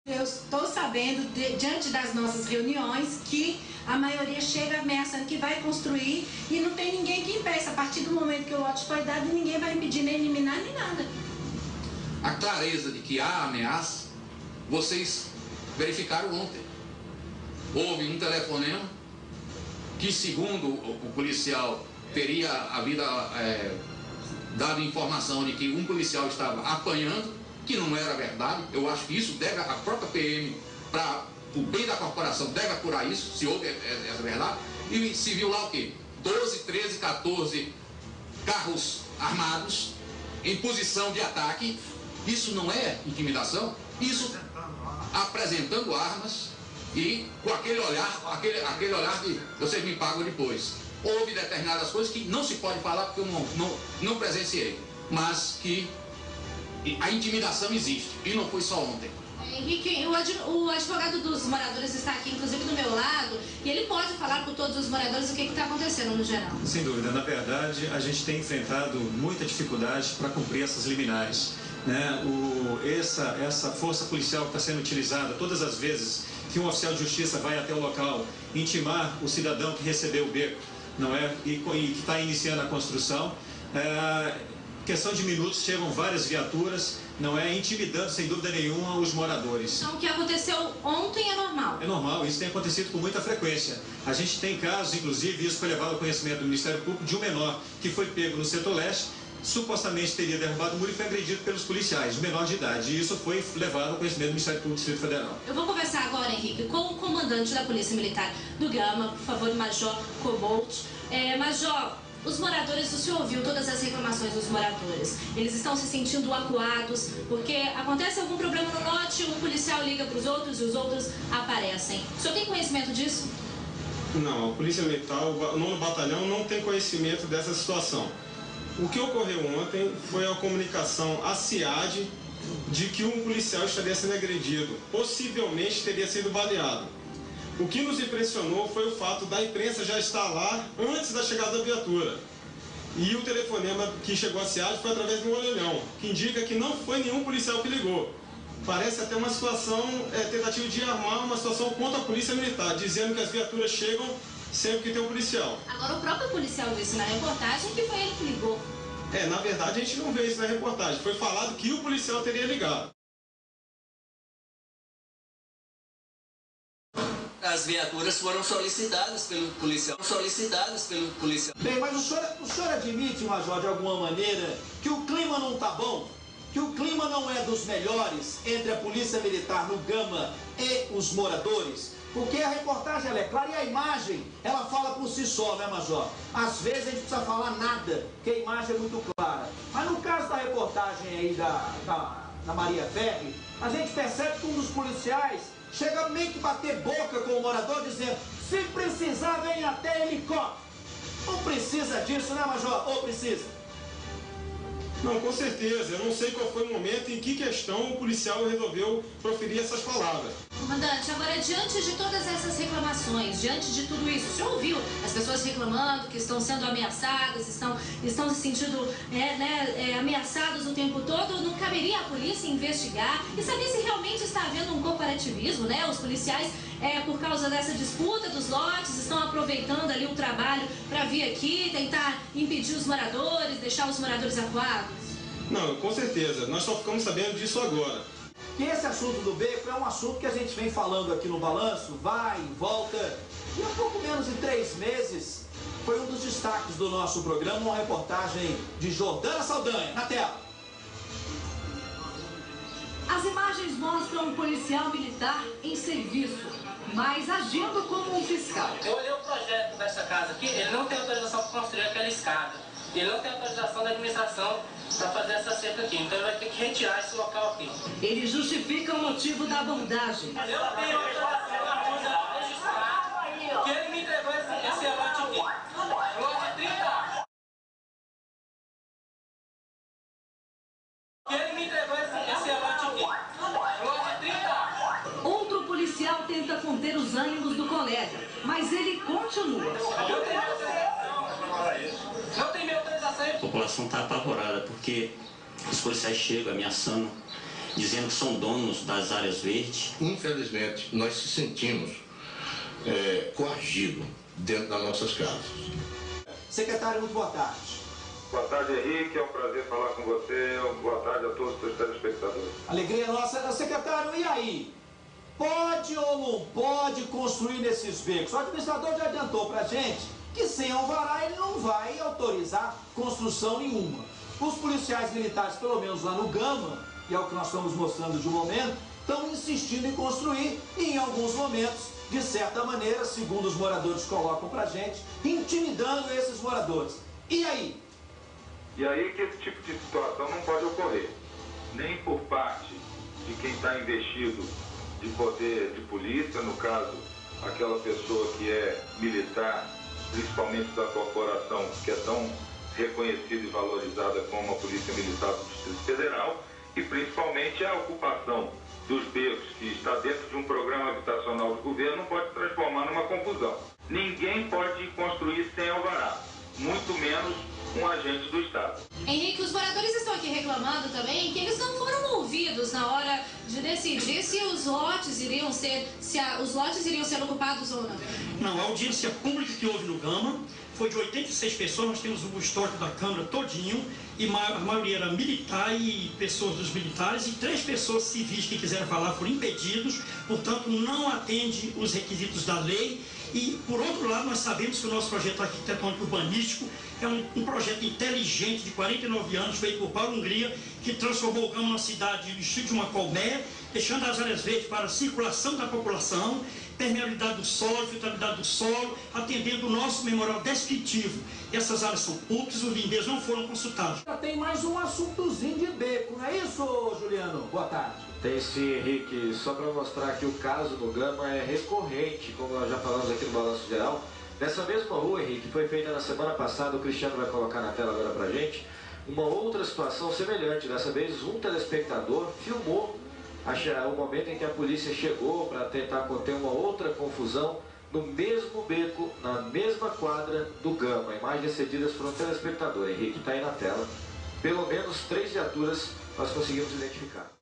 Eu estou sabendo, diante das nossas reuniões, que a maioria chega ameaçando que vai construir e não tem ninguém que impeça. A partir do momento que o lote foi dado, ninguém vai impedir nem eliminar nem nada. A clareza de que há ameaça, vocês verificaram ontem. Houve um telefonema que, segundo o policial, teria dado informação de que um policial estava apanhando, que não era verdade. Eu acho que isso deve, a própria PM, para o bem da corporação, deve apurar isso, se houve essa verdade. E se viu lá o quê? 12, 13, 14 carros armados em posição de ataque. Isso não é intimidação? Isso apresentando armas e com aquele olhar, aquele olhar de vocês me pagam depois. Houve determinadas coisas que não se pode falar porque eu não presenciei, mas que a intimidação existe, e não foi só ontem. Henrique, o advogado dos moradores está aqui, inclusive do meu lado, e ele pode falar por todos os moradores o que está acontecendo no geral. Sem dúvida, na verdade, a gente tem enfrentado muita dificuldade para cumprir essas liminares. Né? Essa força policial que está sendo utilizada todas as vezes que um oficial de justiça vai até o local intimar o cidadão que recebeu o beco, não é? E que está iniciando a construção. Questão de minutos, chegam várias viaturas, não é? Intimidando, sem dúvida nenhuma, os moradores. Então, o que aconteceu ontem é normal? É normal, isso tem acontecido com muita frequência. A gente tem casos, inclusive, isso foi levado ao conhecimento do Ministério Público, de um menor que foi pego no setor leste, supostamente teria derrubado o muro e foi agredido pelos policiais, um menor de idade. E isso foi levado ao conhecimento do Ministério Público do Distrito Federal. Eu vou conversar agora, Henrique, com o comandante da Polícia Militar do Gama, por favor, Major Cobolt. Major, os moradores, o senhor ouviu todas as reclamações dos moradores. Eles estão se sentindo acuados, porque acontece algum problema no lote, um policial liga para os outros e os outros aparecem. O senhor tem conhecimento disso? Não, a Polícia Militar, o 9º Batalhão, não tem conhecimento dessa situação. O que ocorreu ontem foi a comunicação à CIAD de que um policial estaria sendo agredido, possivelmente teria sido baleado. O que nos impressionou foi o fato da imprensa já estar lá antes da chegada da viatura. E o telefonema que chegou à CIAD foi através de um orelhão, que indica que não foi nenhum policial que ligou. Parece até uma situação, tentativa de armar uma situação contra a Polícia Militar, dizendo que as viaturas chegam sempre que tem um policial. Agora, o próprio policial disse na reportagem que foi ele que ligou. Na verdade, a gente não vê isso na reportagem. Foi falado que o policial teria ligado. As viaturas foram solicitadas pelo policial. Bem, mas o senhor admite, Major, de alguma maneira, que o clima não está bom? Que o clima não é dos melhores entre a Polícia Militar no Gama e os moradores? Porque a reportagem ela é clara e a imagem, ela fala por si só, né, Major? Às vezes a gente precisa falar nada, porque a imagem é muito clara. Mas no caso da reportagem aí da Maria Ferri, a gente percebe que um dos policiais chega meio que bater boca com o morador, dizendo: se precisar, vem até helicóptero. Não precisa disso, né, Major? Ou precisa? Não, com certeza. Eu não sei qual foi o momento e em que questão o policial resolveu proferir essas palavras. Comandante, agora, diante de todas essas reclamações, diante de tudo isso, o senhor ouviu as pessoas reclamando que estão sendo ameaçadas, estão se sentindo ameaçados o tempo todo? Não caberia a polícia investigar e saber se realmente está havendo um corporativismo, né? Os policiais, por causa dessa disputa dos lotes, estão aproveitando ali o trabalho para vir aqui, tentar impedir os moradores, deixar os moradores acuados? Não, com certeza. Nós só ficamos sabendo disso agora. Que esse assunto do beco é um assunto que a gente vem falando aqui no Balanço, vai e volta, e há pouco menos de 3 meses foi um dos destaques do nosso programa, uma reportagem de Jordana Saldanha. Na tela. As imagens mostram um policial militar em serviço, mas agindo como um fiscal. Eu olhei o projeto dessa casa aqui, ele não tem autorização para construir aquela escada. Ele não tem autorização da administração para fazer essa cerca aqui, então ele vai ter que retirar esse local aqui. Ele justifica o motivo da abordagem. Eu tenho autorização da Câmara registrar que ele me entregou esse lote aqui. Lote 30. Que ele me entregou esse lote aqui. Lote 30. Outro policial tenta conter os ânimos do colega, mas ele continua. Eu tenho autorização. Não tem minha autorização. A população está apavorada porque os policiais chegam ameaçando dizendo que são donos das áreas verdes. Infelizmente, nós se sentimos coagidos dentro das nossas casas. Secretário, muito boa tarde. Boa tarde, Henrique. É um prazer falar com você. Boa tarde a todos os seus telespectadores. Alegria nossa. Secretário, e aí? Pode ou não pode construir nesses becos? O administrador já adiantou pra gente que sem alvará ele não vai autorizar construção nenhuma. Os policiais militares, pelo menos lá no Gama, e é o que nós estamos mostrando de momento, estão insistindo em construir e em alguns momentos, de certa maneira, segundo os moradores colocam pra gente, intimidando esses moradores. E aí? E aí que esse tipo de situação não pode ocorrer. Nem por parte de quem está investido de poder de polícia, no caso, aquela pessoa que é militar, principalmente da corporação, que é tão reconhecida e valorizada como a Polícia Militar do Distrito Federal, e principalmente a ocupação dos becos, que está dentro de um programa habitacional do governo, não pode se transformar numa confusão. Ninguém pode construir sem alvará, muito menos um agente do Estado. Henrique, os moradores estão aqui reclamando também que eles não foram ouvidos na hora de decidir se os lotes iriam ser, ocupados ou não. Não, a audiência pública que houve no Gama foi de 86 pessoas, nós temos o histórico da Câmara todinho, e a maioria era militar e pessoas dos militares, e 3 pessoas civis que quiseram falar foram impedidos, portanto não atende os requisitos da lei. E, por outro lado, nós sabemos que o nosso projeto arquitetônico urbanístico é um projeto inteligente de 49 anos, feito por Paulo Hungria, que transformou o Gama numa cidade do estilo de uma colmeia, deixando as áreas verdes para a circulação da população, permeabilidade do solo, filtrabilidade do solo, atendendo o nosso memorial descritivo. Essas áreas são públicas, os lindeiros não foram consultados. Já tem mais um assuntozinho de beco, não é isso, Juliano? Boa tarde. Tem sim, Henrique. Só para mostrar que o caso do Gama é recorrente, como nós já falamos aqui no Balanço Geral. Nessa mesma rua, Henrique, foi feita na semana passada, o Cristiano vai colocar na tela agora pra gente, uma outra situação semelhante. Dessa vez, um telespectador filmou o momento em que a polícia chegou para tentar conter uma outra confusão no mesmo beco, na mesma quadra do Gama. Imagens cedidas por um telespectador, Henrique, está aí na tela. Pelo menos 3 viaturas nós conseguimos identificar.